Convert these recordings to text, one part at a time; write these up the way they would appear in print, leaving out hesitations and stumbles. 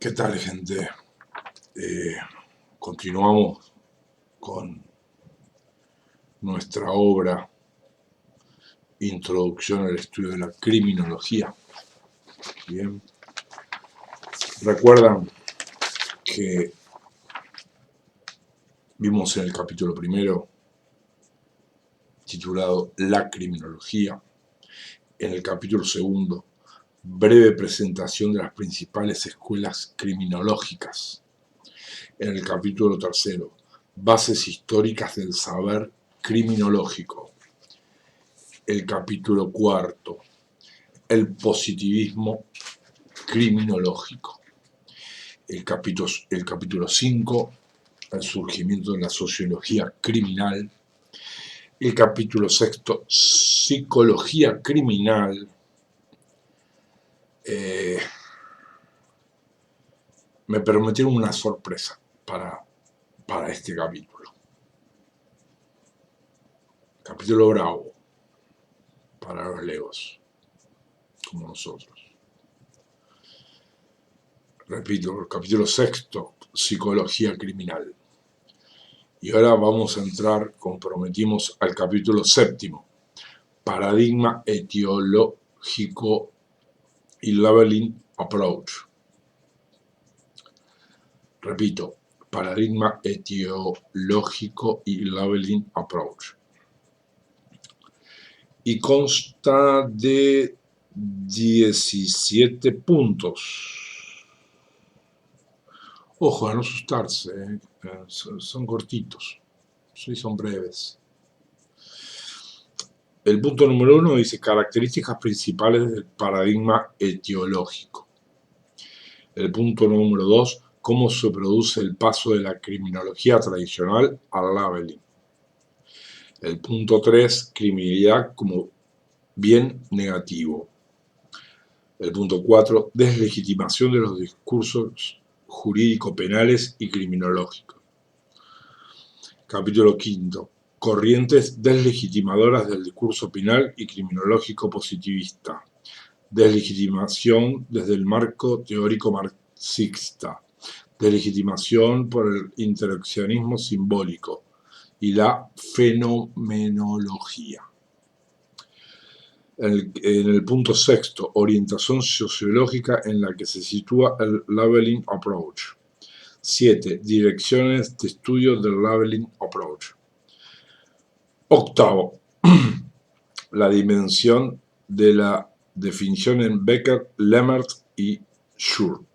¿Qué tal, gente? Continuamos con nuestra obra Introducción al estudio de la criminología. Bien. Recuerdan que vimos en el capítulo primero, titulado La criminología, en el capítulo segundo, breve presentación de las principales escuelas criminológicas, en el capítulo tercero, bases históricas del saber criminológico, el capítulo cuarto, el positivismo criminológico, el capítulo 5, el surgimiento de la sociología criminal, el capítulo sexto, psicología criminal, me prometieron una sorpresa para este capítulo. Capítulo bravo para los legos, como nosotros. Repito, el capítulo sexto, psicología criminal. Y ahora vamos a entrar, como prometimos, al capítulo séptimo, paradigma etiológico y labeling approach. Repito, paradigma etiológico y labeling approach. Y consta de 17 puntos. Ojo, a no asustarse, son cortitos, sí, son breves. El punto número 1 dice características principales del paradigma etiológico. El punto número 2, cómo se produce el paso de la criminología tradicional al labeling. El punto 3, criminalidad como bien negativo. El punto 4, deslegitimación de los discursos jurídico-penales y criminológicos. Capítulo 5, corrientes deslegitimadoras del discurso penal y criminológico positivista. Deslegitimación desde el marco teórico marxista. Deslegitimación por el interaccionismo simbólico y la fenomenología. En el punto sexto, orientación sociológica en la que se sitúa el labeling approach. 7. Direcciones de estudio del labeling approach. Octavo, la dimensión de la definición en Becker, Lemmert y Schur.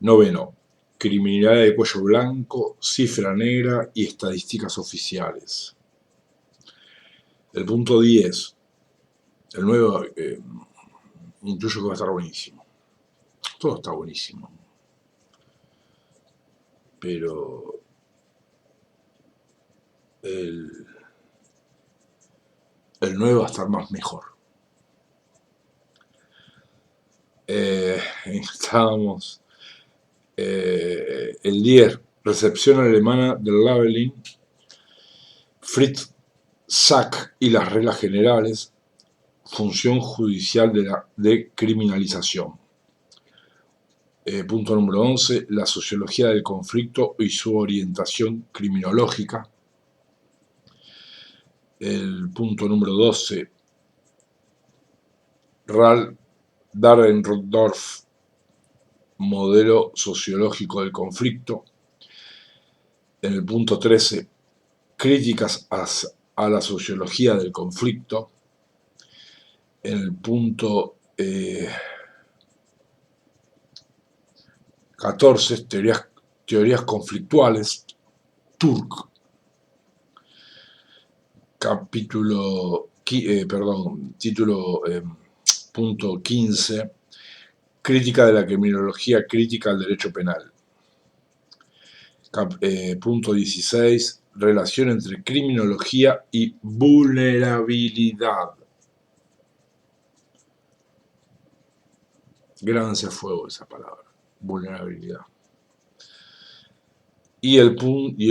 Noveno, criminalidad de cuello blanco, cifra negra y estadísticas oficiales. El punto 10, el nuevo, intuyo que va a estar buenísimo. Todo está buenísimo. Pero el 9 va a estar más mejor. Estábamos el 10, recepción alemana del labeling, Fritz Sack y las reglas generales, función judicial de la decriminalización. Punto número 11, la sociología del conflicto y su orientación criminológica. El punto número 12, Ralph Dahrendorf, modelo sociológico del conflicto. En el punto 13, críticas a la sociología del conflicto. En el punto 14, teorías conflictuales, Turk. Título punto 15, crítica de la criminología crítica al derecho penal. Punto 16, relación entre criminología y vulnerabilidad. Grábense a fuego esa palabra, vulnerabilidad. Y el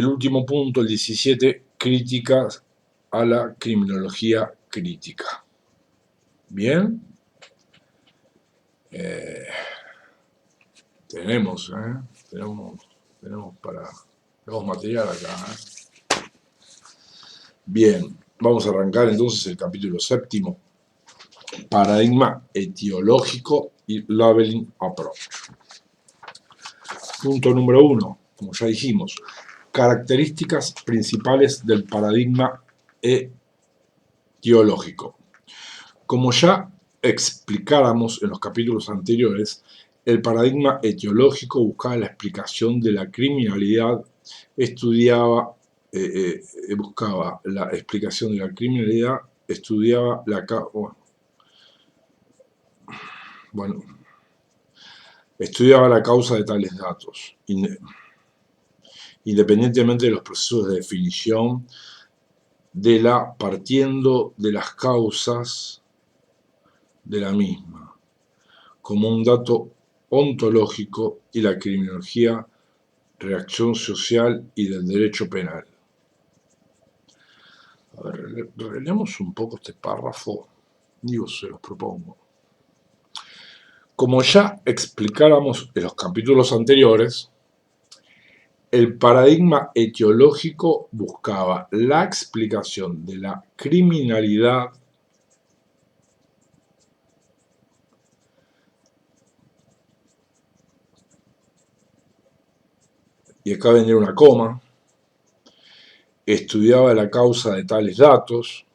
último punto, el 17, críticas a la criminología crítica. ¿Bien? Tenemos, tenemos material acá. Bien, vamos a arrancar entonces el capítulo 7, paradigma etiológico y labeling approach. Punto número 1, como ya dijimos, características principales del paradigma etiológico. Como ya explicáramos en los capítulos anteriores, el paradigma etiológico buscaba la explicación de la criminalidad, buscaba la explicación de la criminalidad, estudiaba la causa de tales datos, independientemente de los procesos de definición partiendo de las causas de la misma, como un dato ontológico y la criminología, reacción social y del derecho penal. A ver, releemos un poco este párrafo, se los propongo. Como ya explicáramos en los capítulos anteriores, el paradigma etiológico buscaba la explicación de la criminalidad y acá vendría una coma, estudiaba la causa de tales datos,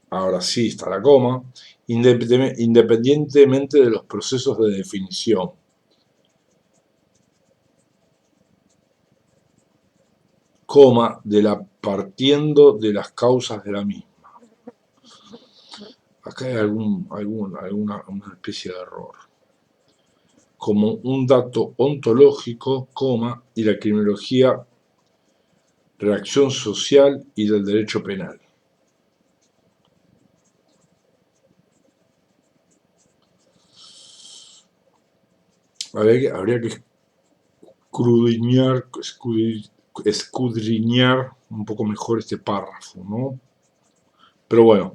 ahora sí está la coma, independientemente de los procesos de definición. Coma, partiendo de las causas de la misma. Acá hay una especie de error. Como un dato ontológico, coma, y la criminología, reacción social y del derecho penal. Habría que escudriñar un poco mejor este párrafo, ¿no? Pero bueno,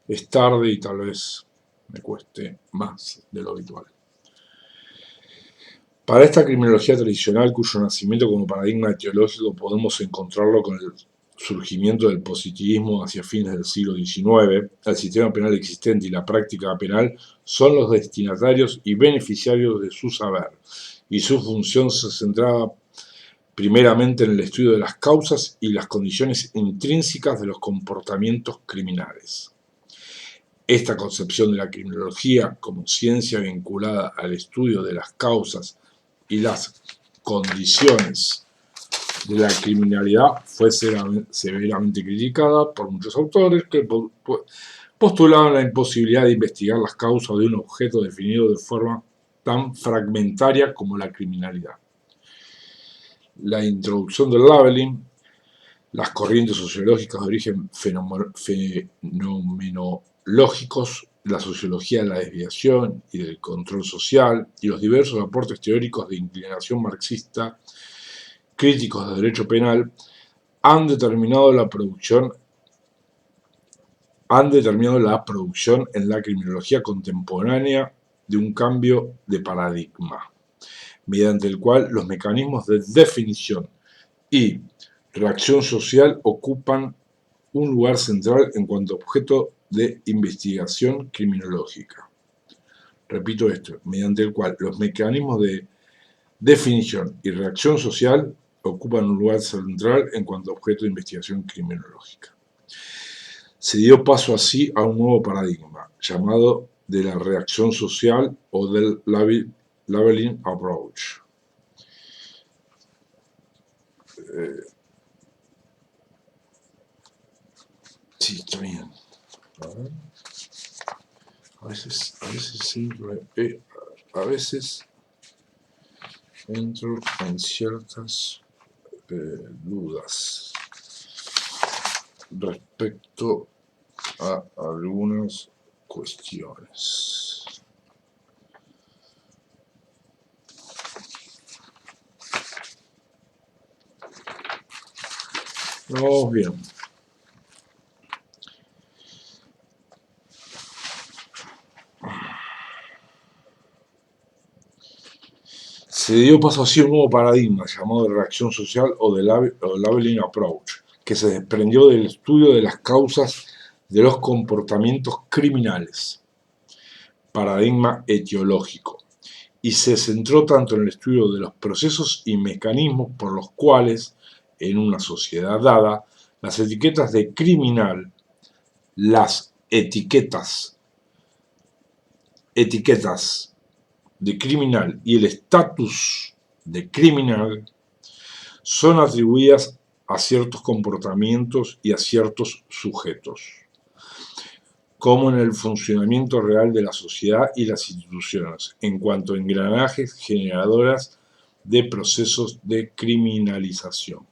es tarde y tal vez me cueste más de lo habitual. Para esta criminología tradicional, cuyo nacimiento como paradigma etiológico podemos encontrarlo con el surgimiento del positivismo hacia fines del siglo XIX, el sistema penal existente y la práctica penal son los destinatarios y beneficiarios de su saber, y su función se centraba primeramente en el estudio de las causas y las condiciones intrínsecas de los comportamientos criminales. Esta concepción de la criminología como ciencia vinculada al estudio de las causas y las condiciones de la criminalidad fue severamente criticada por muchos autores que postulaban la imposibilidad de investigar las causas de un objeto definido de forma tan fragmentaria como la criminalidad. La introducción del labeling, las corrientes sociológicas de origen fenomenológicos, la sociología de la desviación y del control social y los diversos aportes teóricos de inclinación marxista críticos de derecho penal han determinado la producción en la criminología contemporánea de un cambio de paradigma, mediante el cual los mecanismos de definición y reacción social ocupan un lugar central en cuanto a objeto de investigación criminológica. Repito esto, mediante el cual los mecanismos de definición y reacción social ocupan un lugar central en cuanto a objeto de investigación criminológica. Se dio paso así a un nuevo paradigma, llamado de la reacción social o del labeling approach. Sí, está bien. A veces entro en ciertas dudas respecto a algunas cuestiones. Vamos bien. se dio paso así a un nuevo paradigma llamado de reacción social o de labeling approach, que se desprendió del estudio de las causas de los comportamientos criminales, paradigma etiológico, y se centró tanto en el estudio de los procesos y mecanismos por los cuales, en una sociedad dada, las etiquetas de criminal, las etiquetas de criminal y el estatus de criminal son atribuidas a ciertos comportamientos y a ciertos sujetos, como en el funcionamiento real de la sociedad y las instituciones, en cuanto a engranajes generadoras de procesos de criminalización.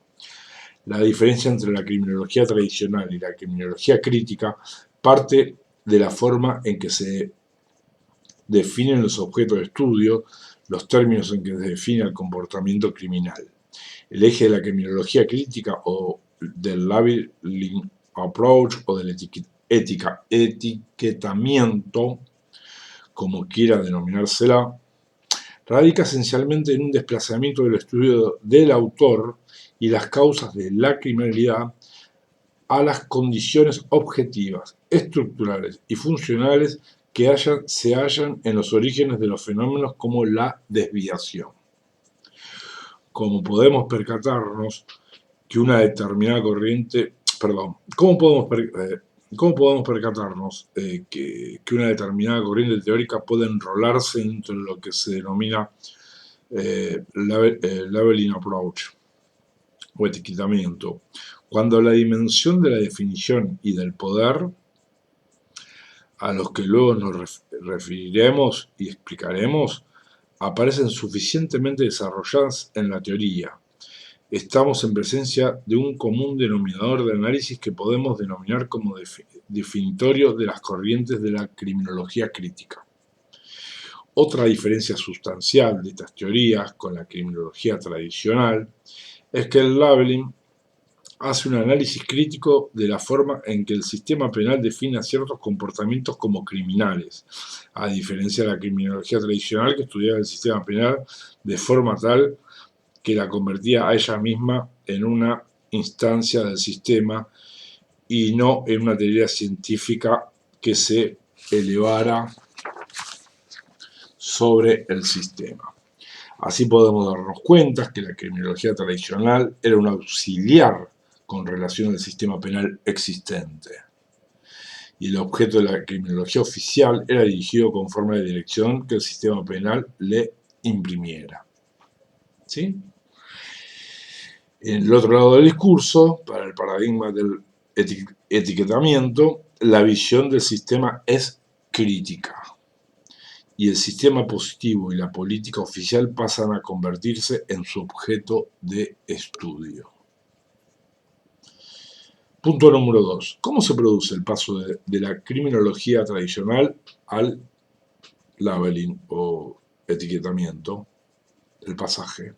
La diferencia entre la criminología tradicional y la criminología crítica parte de la forma en que se definen los objetos de estudio, los términos en que se define el comportamiento criminal. El eje de la criminología crítica o del labeling approach o del etiquetamiento, como quiera denominársela, radica esencialmente en un desplazamiento del estudio del autor y las causas de la criminalidad a las condiciones objetivas, estructurales y funcionales que se hallan en los orígenes de los fenómenos como la desviación. Como podemos percatarnos que una determinada corriente, ¿cómo podemos percatarnos que una determinada corriente teórica puede enrolarse dentro de lo que se denomina labeling approach o etiquetamiento? Cuando la dimensión de la definición y del poder, a los que luego nos referiremos y explicaremos, aparecen suficientemente desarrolladas en la teoría. Estamos en presencia de un común denominador de análisis que podemos denominar como definitorio de las corrientes de la criminología crítica. Otra diferencia sustancial de estas teorías con la criminología tradicional es que el labeling hace un análisis crítico de la forma en que el sistema penal define a ciertos comportamientos como criminales, a diferencia de la criminología tradicional que estudiaba el sistema penal de forma tal que la convertía a ella misma en una instancia del sistema y no en una teoría científica que se elevara sobre el sistema. Así podemos darnos cuenta que la criminología tradicional era un auxiliar con relación al sistema penal existente, y el objeto de la criminología oficial era dirigido conforme a la dirección que el sistema penal le imprimiera. ¿Sí? En el otro lado del discurso, para el paradigma del etiquetamiento, la visión del sistema es crítica, y el sistema positivo y la política oficial pasan a convertirse en su objeto de estudio. Punto número 2. ¿Cómo se produce el paso de la criminología tradicional al labeling o etiquetamiento? El pasaje.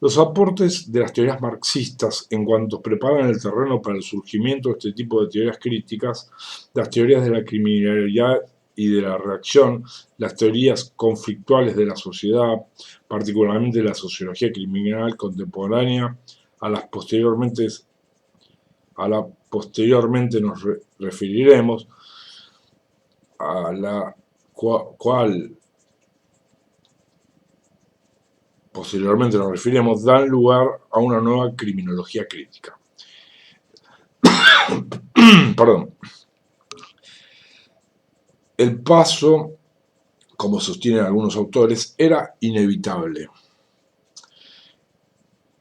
Los aportes de las teorías marxistas en cuanto preparan el terreno para el surgimiento de este tipo de teorías críticas, las teorías de la criminalidad y de la reacción, las teorías conflictuales de la sociedad, particularmente la sociología criminal contemporánea, a la posteriormente nos referiremos, a la cual posteriormente nos referiremos, dan lugar a una nueva criminología crítica. Perdón. El paso, como sostienen algunos autores, era inevitable.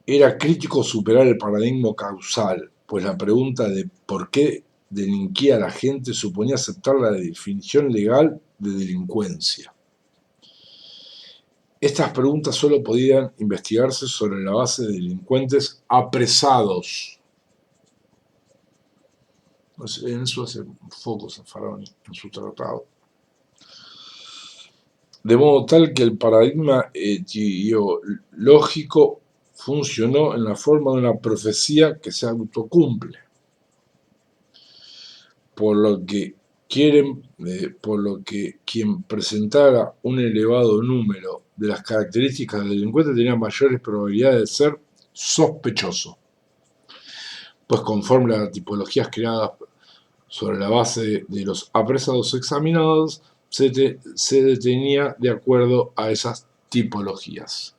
Era crítico superar el paradigma causal, pues la pregunta de por qué delinquía la gente suponía aceptar la definición legal de delincuencia. Estas preguntas solo podían investigarse sobre la base de delincuentes apresados. En eso hace foco Zaffaroni en su tratado. De modo tal que el paradigma etiológico funcionó en la forma de una profecía que se autocumple, por lo que quien presentara un elevado número de las características del delincuente tenía mayores probabilidades de ser sospechoso, pues conforme a las tipologías creadas sobre la base de los apresados examinados, se detenía de acuerdo a esas tipologías.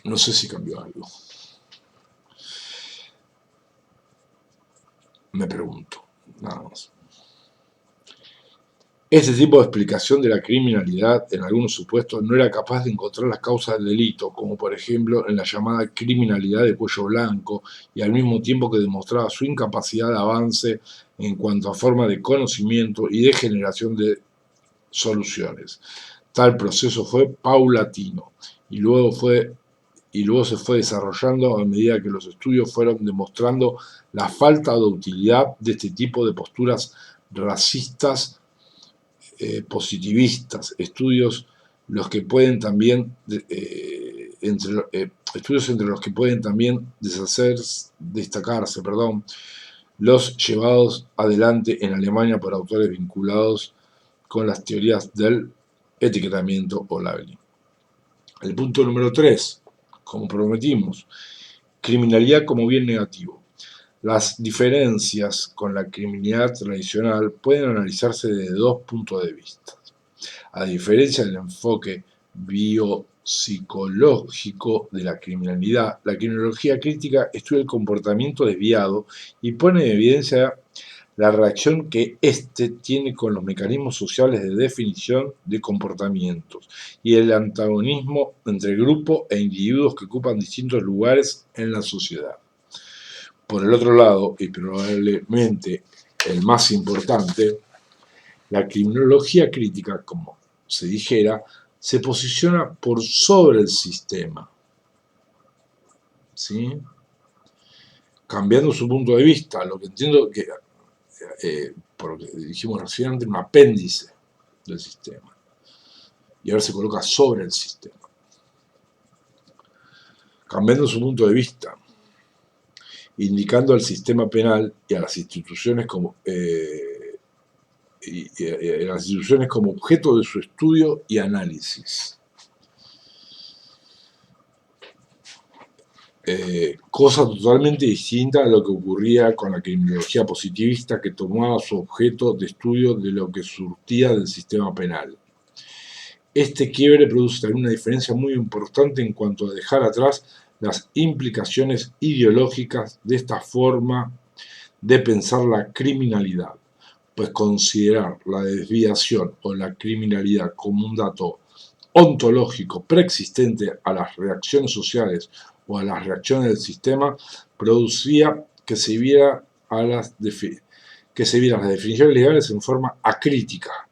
No sé si cambió algo. Me pregunto, nada más. Este tipo de explicación de la criminalidad en algunos supuestos no era capaz de encontrar las causas del delito, como por ejemplo en la llamada criminalidad de cuello blanco, y al mismo tiempo que demostraba su incapacidad de avance en cuanto a forma de conocimiento y de generación de soluciones. Tal proceso fue paulatino y luego se fue desarrollando a medida que los estudios fueron demostrando la falta de utilidad de este tipo de posturas racistas positivistas, estudios entre los que pueden también destacarse, los llevados adelante en Alemania por autores vinculados con las teorías del etiquetamiento o labeling. El punto número 3, como prometimos, criminalidad como bien negativo. Las diferencias con la criminalidad tradicional pueden analizarse desde dos puntos de vista. A diferencia del enfoque biopsicológico de la criminología crítica estudia el comportamiento desviado y pone en evidencia la reacción que éste tiene con los mecanismos sociales de definición de comportamientos y el antagonismo entre grupo e individuos que ocupan distintos lugares en la sociedad. Por el otro lado, y probablemente el más importante, la criminología crítica, como se dijera, se posiciona por sobre el sistema, ¿sí? Cambiando su punto de vista, lo que entiendo que, por lo que dijimos recién, un apéndice del sistema, y ahora se coloca sobre el sistema. Cambiando su punto de vista, indicando al sistema penal y a las instituciones como objeto de su estudio y análisis. Cosa totalmente distinta a lo que ocurría con la criminología positivista, que tomaba su objeto de estudio de lo que surtía del sistema penal. Este quiebre produce también una diferencia muy importante en cuanto a dejar atrás las implicaciones ideológicas de esta forma de pensar la criminalidad, pues considerar la desviación o la criminalidad como un dato ontológico preexistente a las reacciones sociales o a las reacciones del sistema producía que se vieran las definiciones legales en forma acrítica,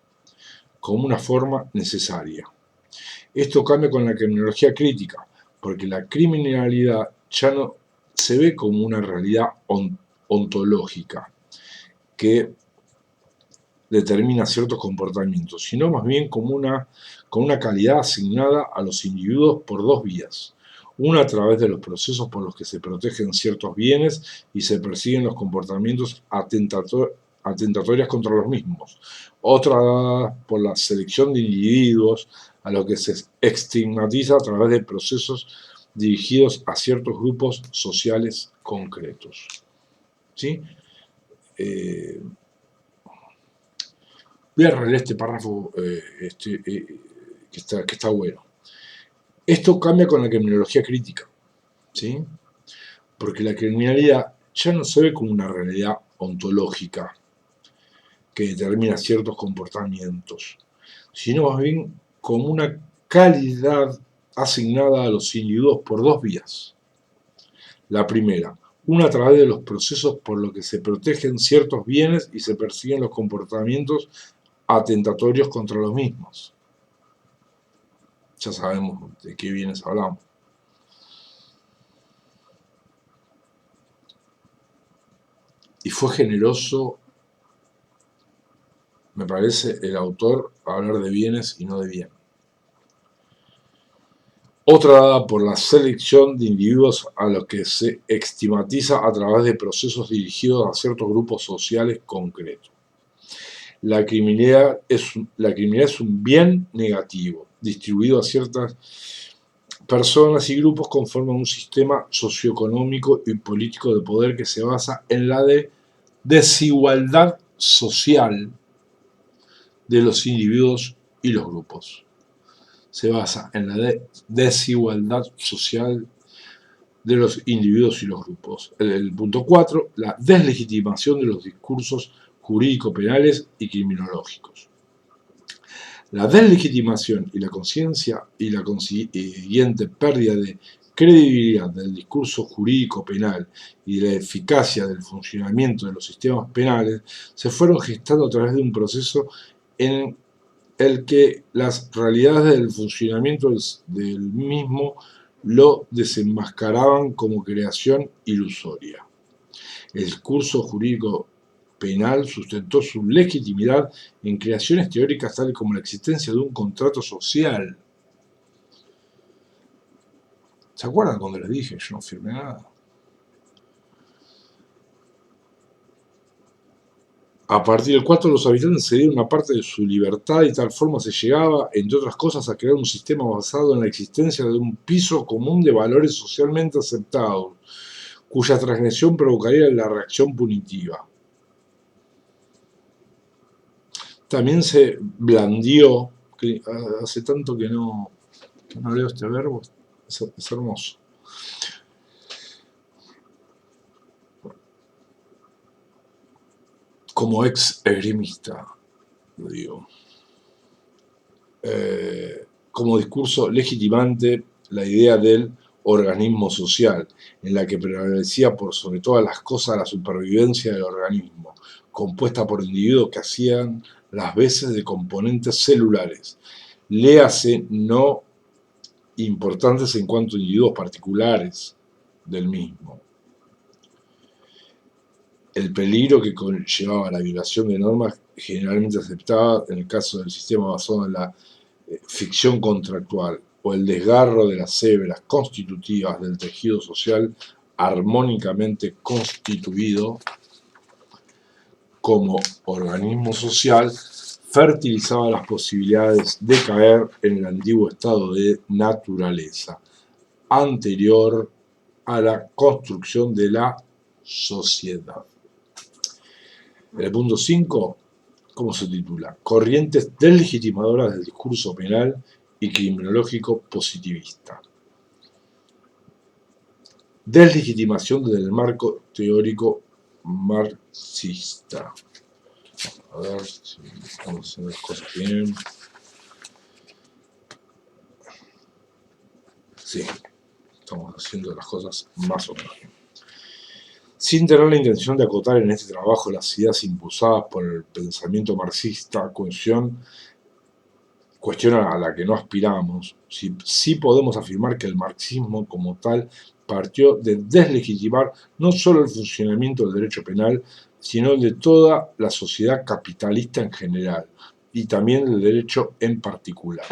como una forma necesaria. Esto cambia con la criminología crítica, porque la criminalidad ya no se ve como una realidad ontológica que determina ciertos comportamientos, sino más bien con una calidad asignada a los individuos por dos vías. Una a través de los procesos por los que se protegen ciertos bienes y se persiguen los comportamientos atentatorios contra los mismos. Otra dada por la selección de individuos a los que se estigmatiza a través de procesos dirigidos a ciertos grupos sociales concretos. ¿Sí? Voy a releer este párrafo que está bueno. Esto cambia con la criminología crítica, ¿sí? Porque la criminalidad ya no se ve como una realidad ontológica que determina ciertos comportamientos, sino más bien como una calidad asignada a los individuos por dos vías. La primera, una a través de los procesos por los que se protegen ciertos bienes y se persiguen los comportamientos atentatorios contra los mismos. Ya sabemos de qué bienes hablamos. Y fue generoso, me parece, el autor a hablar de bienes y no de bien. Otra dada por la selección de individuos a los que se estigmatiza a través de procesos dirigidos a ciertos grupos sociales concretos. la criminalidad es un bien negativo, distribuido a ciertas personas y grupos conforme a un sistema socioeconómico y político de poder que se basa en la desigualdad social de los individuos y los grupos. Se basa en la desigualdad social de los individuos y los grupos. El punto 4, la deslegitimación de los discursos jurídico-penales y criminológicos. La deslegitimación y la conciencia y la consiguiente pérdida de credibilidad del discurso jurídico penal y de la eficacia del funcionamiento de los sistemas penales se fueron gestando a través de un proceso en el que las realidades del funcionamiento del mismo lo desenmascaraban como creación ilusoria. El discurso jurídico penal sustentó su legitimidad en creaciones teóricas tales como la existencia de un contrato social. ¿Se acuerdan cuando les dije yo no firmé nada? A partir del cual los habitantes cedieron una parte de su libertad y de tal forma se llegaba, entre otras cosas, a crear un sistema basado en la existencia de un piso común de valores socialmente aceptados, cuya transgresión provocaría la reacción punitiva. También se blandió, que hace tanto que no leo este verbo, es hermoso. Como ex esgrimista, lo digo. Como discurso legitimante la idea del organismo social, en la que prevalecía por sobre todas las cosas la supervivencia del organismo, compuesta por individuos que hacían las veces de componentes celulares, léase no importantes en cuanto a individuos particulares del mismo. El peligro que conllevaba la violación de normas generalmente aceptadas en el caso del sistema basado en la ficción contractual o el desgarro de las hebras constitutivas del tejido social armónicamente constituido como organismo social, fertilizaba las posibilidades de caer en el antiguo estado de naturaleza, anterior a la construcción de la sociedad. El punto 5, ¿cómo se titula? Corrientes deslegitimadoras del discurso penal y criminológico positivista. Deslegitimación del marco teórico marxista. A ver si estamos haciendo las cosas bien. Sí, estamos haciendo las cosas más o menos bien. Sin tener la intención de acotar en este trabajo las ideas impulsadas por el pensamiento marxista, cuestión a la que no aspiramos, sí podemos afirmar que el marxismo como tal partió de deslegitimar no solo el funcionamiento del derecho penal, sino de toda la sociedad capitalista en general, y también del derecho en particular.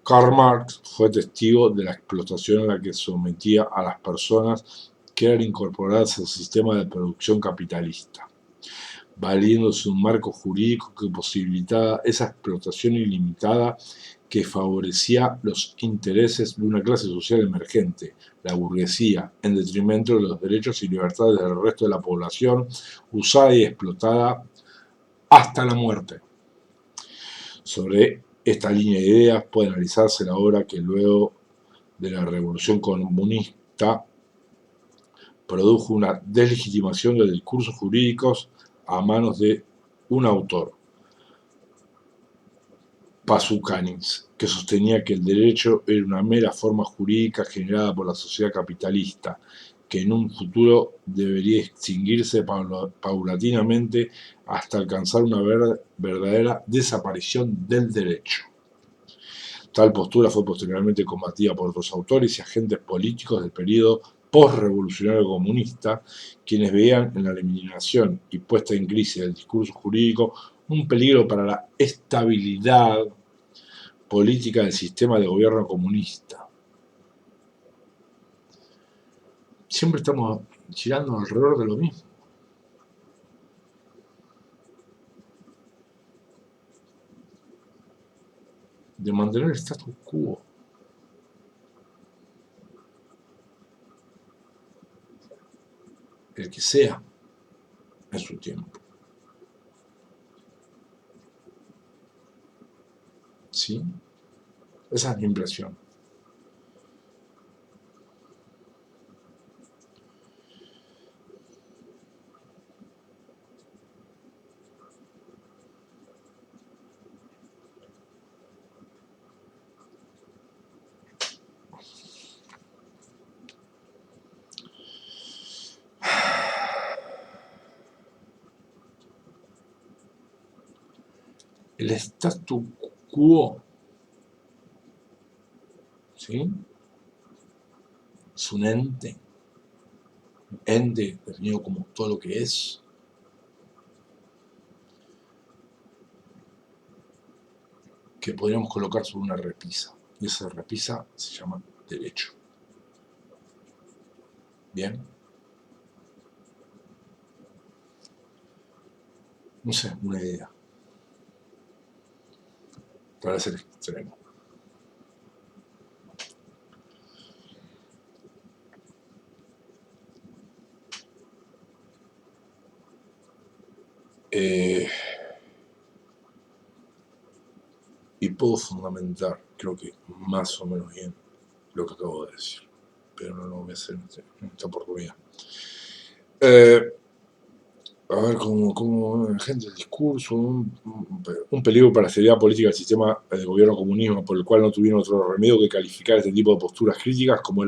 Karl Marx fue testigo de la explotación a la que sometía a las personas que eran incorporadas al sistema de producción capitalista, valiéndose de un marco jurídico que posibilitaba esa explotación ilimitada que favorecía los intereses de una clase social emergente, la burguesía, en detrimento de los derechos y libertades del resto de la población, usada y explotada hasta la muerte. Sobre esta línea de ideas puede analizarse la obra que luego de la Revolución Comunista produjo una deslegitimación de los discursos jurídicos a manos de un autor, Pasukanis, que sostenía que el derecho era una mera forma jurídica generada por la sociedad capitalista, que en un futuro debería extinguirse paulatinamente hasta alcanzar una verdadera desaparición del derecho. Tal postura fue posteriormente combatida por otros autores y agentes políticos del periodo postrevolucionario comunista, quienes veían en la eliminación y puesta en crisis del discurso jurídico un peligro para la estabilidad política del sistema de gobierno comunista. Siempre estamos girando alrededor de lo mismo. De mantener el status quo. El que sea en su tiempo. ¿Sí? Esa es mi impresión. El status quo, ¿sí? Es un ente definido como todo lo que es, que podríamos colocar sobre una repisa, y esa repisa se llama derecho. Bien, no sé, una idea para ser extremo. Y puedo fundamentar, creo que más o menos bien, lo que acabo de decir, pero no lo voy a hacer en esta oportunidad. A ver, como gente, el discurso, un peligro para la seriedad política del sistema de gobierno comunismo, por el cual no tuvieron otro remedio que calificar este tipo de posturas críticas como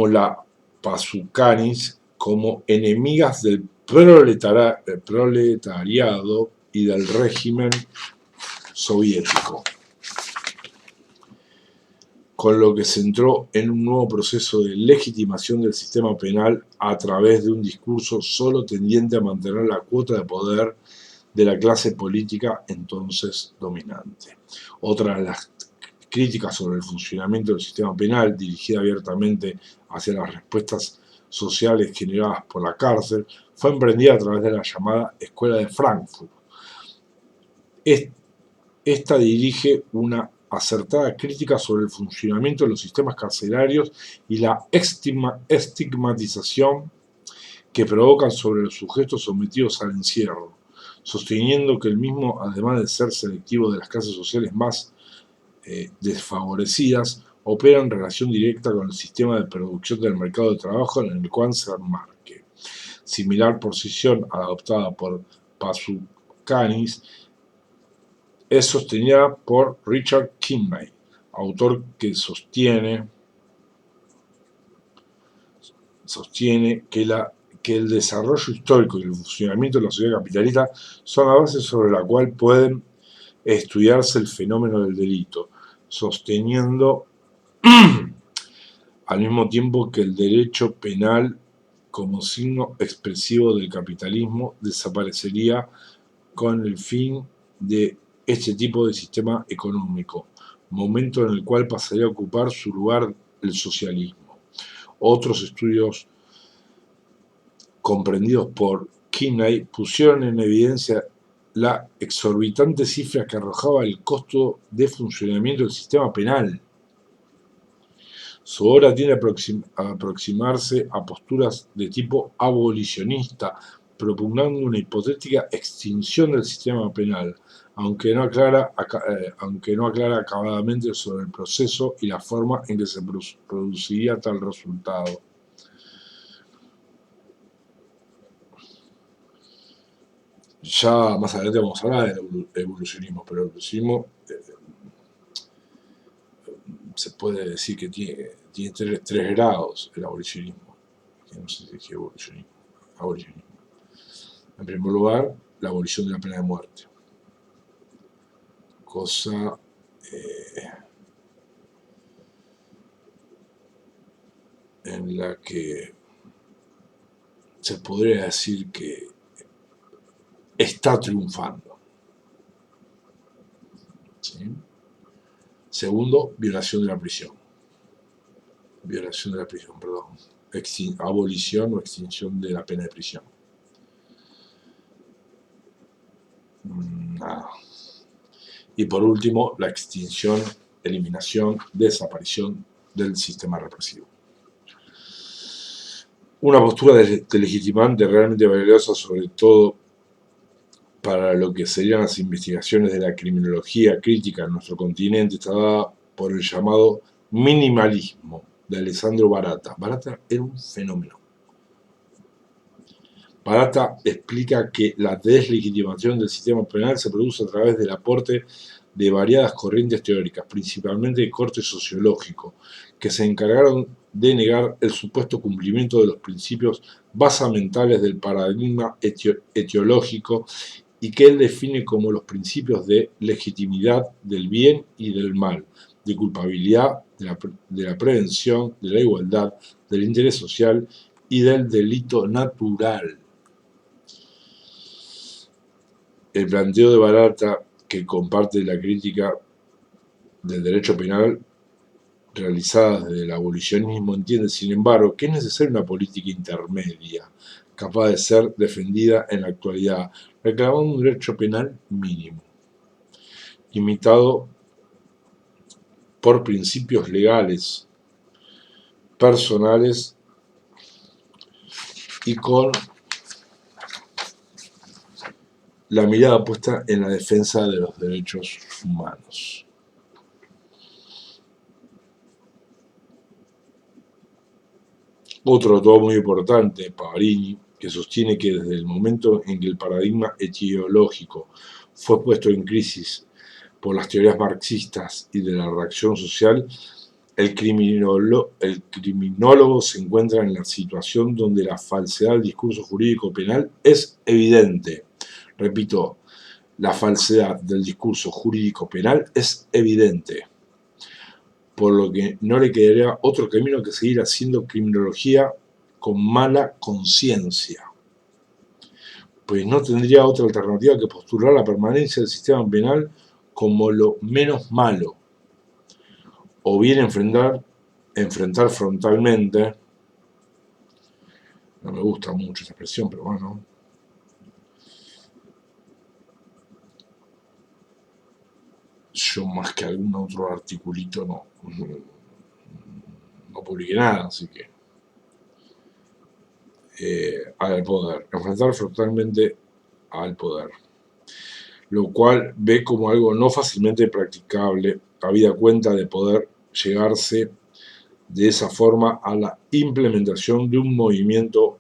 la Pasucanis, como enemigas del proletariado y del régimen soviético, con lo que se entró en un nuevo proceso de legitimación del sistema penal a través de un discurso solo tendiente a mantener la cuota de poder de la clase política entonces dominante. Otra de las críticas sobre el funcionamiento del sistema penal, dirigida abiertamente hacia las respuestas sociales generadas por la cárcel, fue emprendida a través de la llamada Escuela de Frankfurt. Esta dirige una acertada crítica sobre el funcionamiento de los sistemas carcelarios y la estigmatización que provocan sobre los sujetos sometidos al encierro, sosteniendo que el mismo, además de ser selectivo de las clases sociales más desfavorecidas, opera en relación directa con el sistema de producción del mercado de trabajo en el cual se enmarque. Similar posición adoptada por Pasucanis es sostenida por Richard Kinney, autor que sostiene que el desarrollo histórico y el funcionamiento de la sociedad capitalista son la base sobre la cual pueden estudiarse el fenómeno del delito, sosteniendo al mismo tiempo que el derecho penal como signo expresivo del capitalismo desaparecería con el fin de este tipo de sistema económico, momento en el cual pasaría a ocupar su lugar el socialismo. Otros estudios comprendidos por Kinney pusieron en evidencia la exorbitante cifra que arrojaba el costo de funcionamiento del sistema penal. Su obra tiende a aproximarse a posturas de tipo abolicionista, propugnando una hipotética extinción del sistema penal, aunque no aclara acabadamente sobre el proceso y la forma en que se produciría tal resultado. Ya más adelante vamos a hablar del evolucionismo, pero el evolucionismo se puede decir que tiene tres grados el abolicionismo. No sé si es abolicionismo. En primer lugar, la abolición de la pena de muerte. Cosa en la que se podría decir que está triunfando. ¿sí? Segundo, violación de la prisión. Violación de la prisión, perdón. Abolición o extinción de la pena de prisión. Nada. Y por último, la extinción, eliminación, desaparición del sistema represivo. Una postura delegitimante realmente valiosa, sobre todo para lo que serían las investigaciones de la criminología crítica en nuestro continente, está dada por el llamado minimalismo de Alessandro Baratta. Baratta era un fenómeno. Baratta explica que la deslegitimación del sistema penal se produce a través del aporte de variadas corrientes teóricas, principalmente de corte sociológico, que se encargaron de negar el supuesto cumplimiento de los principios basamentales del paradigma etiológico y que él define como los principios de legitimidad del bien y del mal, de culpabilidad, de la prevención, de la igualdad, del interés social y del delito natural. El planteo de Baratta, que comparte la crítica del derecho penal realizada desde el abolicionismo, entiende, sin embargo, que es necesaria una política intermedia, capaz de ser defendida en la actualidad, reclamando un derecho penal mínimo, limitado por principios legales, personales y con la mirada puesta en la defensa de los derechos humanos. Otro autor muy importante, Pavarini, que sostiene que desde el momento en que el paradigma etiológico fue puesto en crisis por las teorías marxistas y de la reacción social, el criminólogo se encuentra en la situación donde la falsedad del discurso jurídico penal es evidente. Repito, la falsedad del discurso jurídico penal es evidente, por lo que no le quedaría otro camino que seguir haciendo criminología con mala conciencia, pues no tendría otra alternativa que postular la permanencia del sistema penal como lo menos malo, o bien enfrentar frontalmente, no me gusta mucho esa expresión, pero bueno, yo más que algún otro articulito no publiqué nada, así que al poder, enfrentar frontalmente al poder, lo cual ve como algo no fácilmente practicable, habida cuenta de poder llegarse de esa forma a la implementación de un movimiento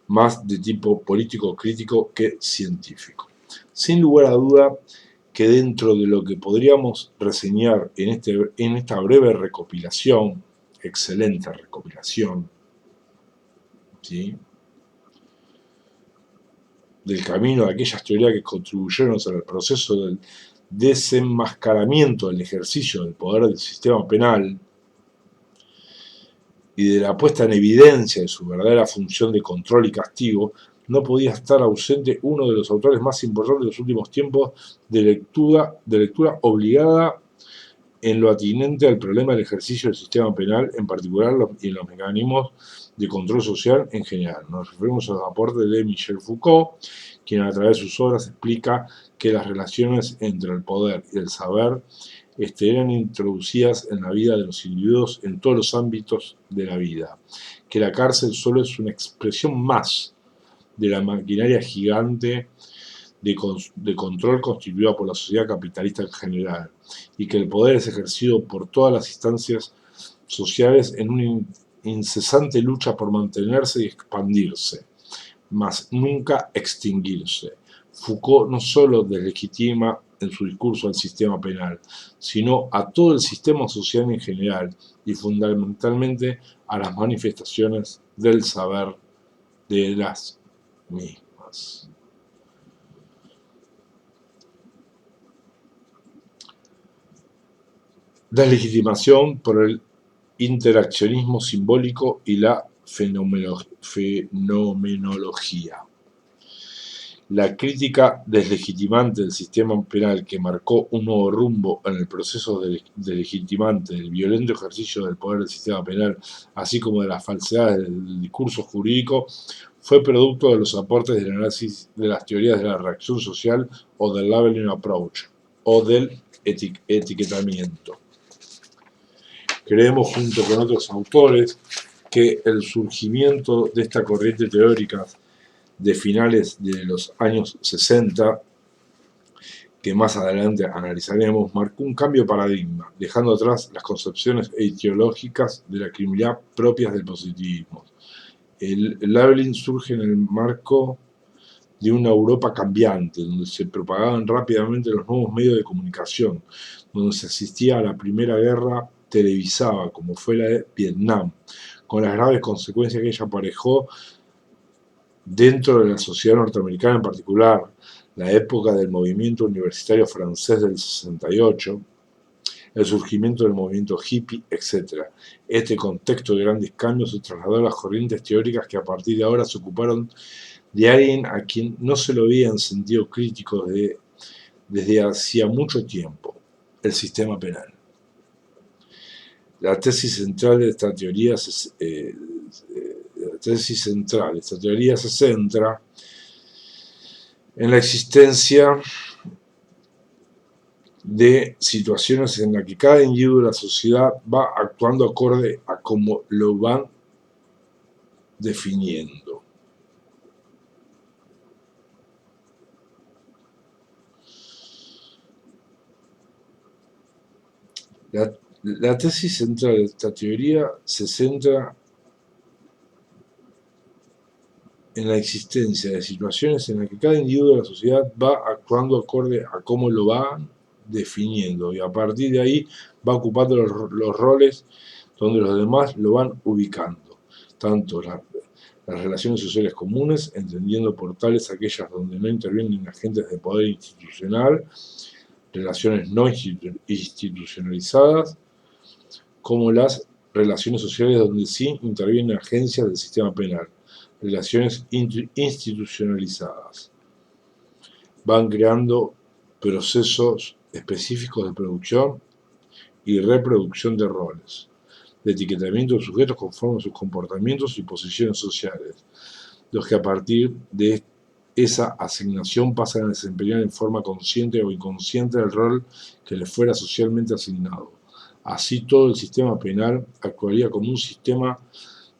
más de tipo político crítico que científico. Sin lugar a duda que dentro de lo que podríamos reseñar en esta breve recopilación, excelente recopilación, ¿sí?, del camino de aquellas teorías que contribuyeron al proceso del desenmascaramiento del ejercicio del poder del sistema penal y de la puesta en evidencia de su verdadera función de control y castigo, no podía estar ausente uno de los autores más importantes de los últimos tiempos de lectura obligada en lo atinente al problema del ejercicio del sistema penal, en particular y en los mecanismos de control social en general. Nos referimos a los aportes de Michel Foucault, quien a través de sus obras explica que las relaciones entre el poder y el saber eran introducidas en la vida de los individuos en todos los ámbitos de la vida, que la cárcel solo es una expresión más de la maquinaria gigante de control constituida por la sociedad capitalista en general, y que el poder es ejercido por todas las instancias sociales en una incesante lucha por mantenerse y expandirse, mas nunca extinguirse. Foucault no solo deslegitima en su discurso al sistema penal, sino a todo el sistema social en general y fundamentalmente a las manifestaciones del saber de las mismas. Deslegitimación por el interaccionismo simbólico y la fenomenología. La crítica deslegitimante del sistema penal que marcó un nuevo rumbo en el proceso deslegitimante del violento ejercicio del poder del sistema penal, así como de las falsedades del discurso jurídico, fue producto de los aportes del análisis de las teorías de la reacción social o del labeling approach o del etiquetamiento. Creemos, junto con otros autores, que el surgimiento de esta corriente teórica de finales de los años 60, que más adelante analizaremos, marcó un cambio de paradigma, dejando atrás las concepciones etiológicas de la criminalidad propias del positivismo. El labeling surge en el marco de una Europa cambiante, donde se propagaban rápidamente los nuevos medios de comunicación, donde se asistía a la primera guerra televisada, como fue la de Vietnam, con las graves consecuencias que ella aparejó dentro de la sociedad norteamericana, en particular la época del movimiento universitario francés del 68, el surgimiento del movimiento hippie, etc. Este contexto de grandes cambios se trasladó a las corrientes teóricas que a partir de ahora se ocuparon de alguien a quien no se lo veía en sentido crítico desde hacía mucho tiempo: el sistema penal. La tesis central de esta teoría se centra en la existencia de situaciones en las que cada individuo de la sociedad va actuando acorde a cómo lo van definiendo. La tesis central de esta teoría se centra en la existencia de situaciones en las que cada individuo de la sociedad va actuando acorde a cómo lo van definiendo, y a partir de ahí va ocupando los roles donde los demás lo van ubicando, tanto las relaciones sociales comunes, entendiendo por tales aquellas donde no intervienen agentes de poder institucional, relaciones no institucionalizadas, como las relaciones sociales donde sí intervienen agencias del sistema penal, relaciones institucionalizadas. Van creando procesos específicos de producción y reproducción de roles, de etiquetamiento de sujetos conforme a sus comportamientos y posiciones sociales, los que a partir de esa asignación pasan a desempeñar en forma consciente o inconsciente el rol que les fuera socialmente asignado. Así, todo el sistema penal actuaría como un sistema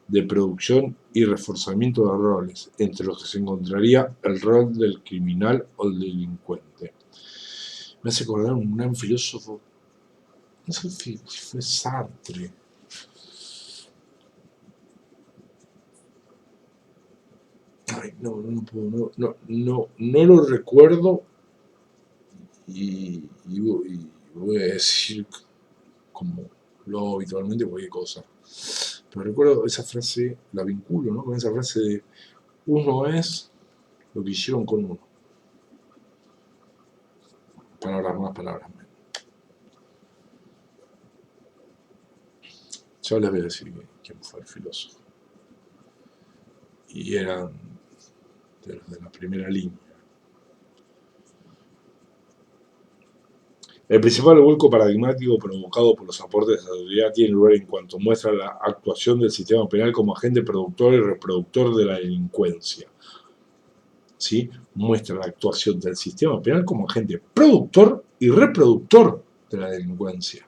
de producción y reforzamiento de roles, entre los que se encontraría el rol del criminal o del delincuente. Me hace acordar un gran filósofo, no sé si fue Sartre. Ay, no lo recuerdo, y voy a decir como lo hago habitualmente cualquier cosa. Pero recuerdo esa frase, la vinculo, ¿no?, con esa frase de uno es lo que hicieron con uno. Palabras más, palabras menos. Ya les voy a decir quién fue el filósofo. Y eran de los de la primera línea. El principal vuelco paradigmático provocado por los aportes de esta teoría tiene lugar en cuanto muestra la actuación del sistema penal como agente productor y reproductor de la delincuencia. ¿Sí? Muestra la actuación del sistema penal como agente productor y reproductor de la delincuencia,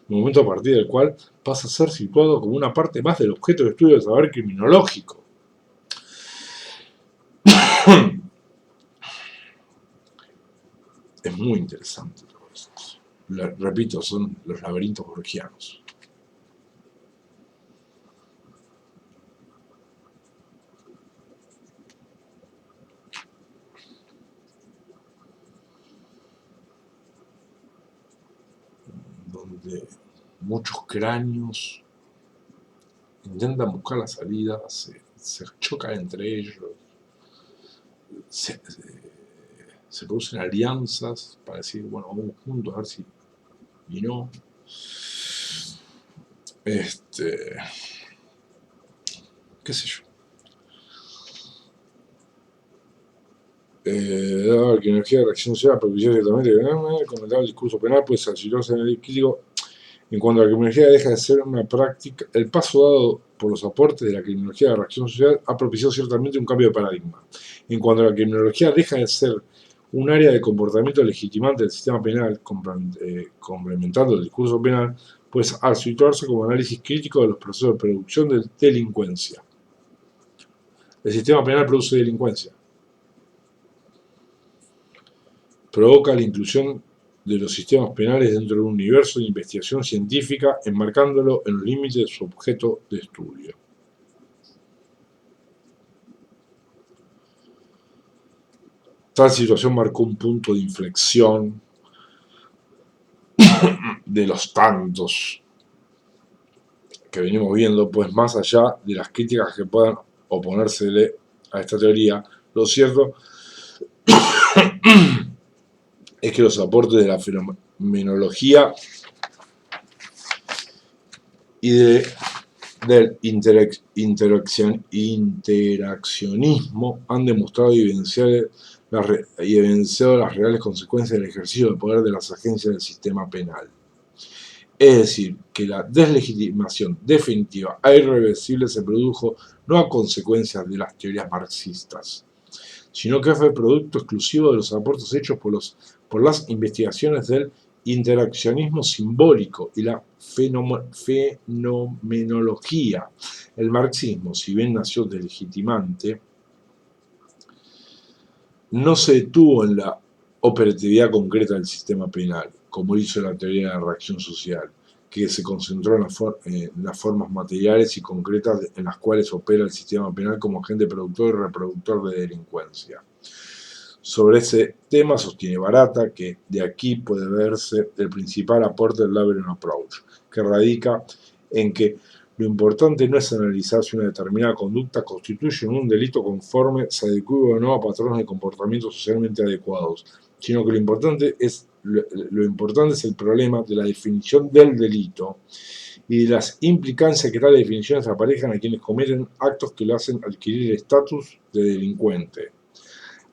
un momento a partir del cual pasa a ser situado como una parte más del objeto de estudio del saber criminológico. Es muy interesante todo esto. Repito, son los laberintos borgianos. Donde muchos cráneos intentan buscar la salida, se chocan entre ellos, se producen alianzas para decir, bueno, vamos juntos a ver si... Y no. Qué sé yo. Dado que la energía de reacción social propicia ciertamente comentar el discurso penal, pues situarse en el crítico. En cuanto a la criminología deja de ser una práctica, el paso dado por los aportes de la criminología de reacción social ha propiciado ciertamente un cambio de paradigma. En cuanto a la criminología deja de ser un área de comportamiento legitimante del sistema penal, complementando el discurso penal, pues al situarse como análisis crítico de los procesos de producción de delincuencia. El sistema penal produce delincuencia. Provoca la inclusión de los sistemas penales dentro de un universo de investigación científica, enmarcándolo en los límites de su objeto de estudio. Tal situación marcó un punto de inflexión de los tantos que venimos viendo, pues más allá de las críticas que puedan oponérsele a esta teoría, lo cierto es que los aportes de la fenomenología y del interaccionismo han demostrado y evidenciado las reales consecuencias del ejercicio del poder de las agencias del sistema penal. Es decir, que la deslegitimación definitiva e irreversible se produjo no a consecuencias de las teorías marxistas, sino que fue producto exclusivo de los aportes hechos por las investigaciones del interaccionismo simbólico y la fenomenología. El marxismo, si bien nació delegitimante, no se detuvo en la operatividad concreta del sistema penal, como hizo la teoría de la reacción social, que se concentró en las formas materiales y concretas en las cuales opera el sistema penal como agente productor y reproductor de delincuencia. Sobre ese tema sostiene Barata que de aquí puede verse el principal aporte del Laveran Approach, que radica en que lo importante no es analizar si una determinada conducta constituye un delito conforme se adecue o no a patrones de comportamiento socialmente adecuados, sino que lo importante es el problema de la definición del delito y de las implicancias que tales definiciones aparejan a quienes cometen actos que lo hacen adquirir el estatus de delincuente.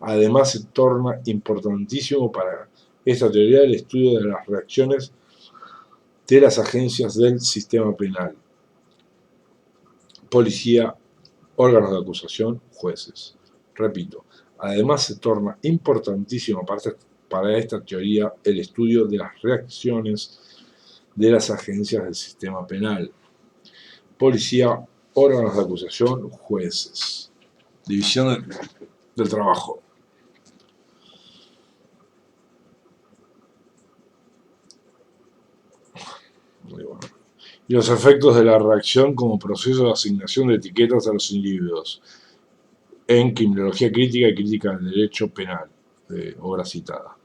Además, se torna importantísimo para esta teoría el estudio de las reacciones de las agencias del sistema penal: policía, órganos de acusación, jueces. Repito, además se torna importantísimo para esta teoría el estudio de las reacciones de las agencias del sistema penal: policía, órganos de acusación, jueces. División del trabajo. Y los efectos de la reacción como proceso de asignación de etiquetas a los individuos en criminología crítica y crítica del derecho penal, obra citada.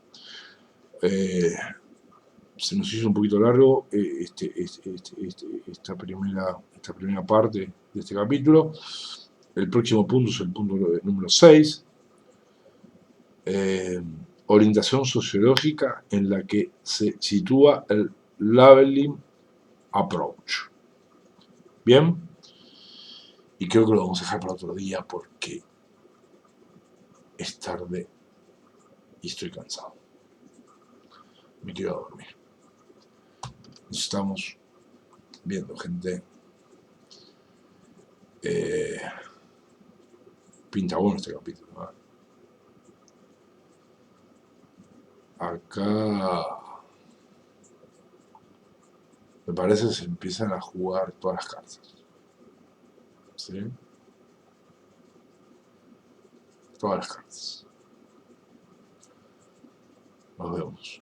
Se nos hizo un poquito largo esta primera parte de este capítulo. El próximo punto es el punto número 6. Orientación sociológica en la que se sitúa el labeling approach. Bien, y creo que lo vamos a dejar para otro día porque es tarde y estoy cansado. Me quiero dormir. Nos estamos viendo, gente. Pinta bueno este capítulo, ¿no? Acá me parece que se empiezan a jugar todas las cartas. ¿Sí? Todas las cartas. Nos vemos.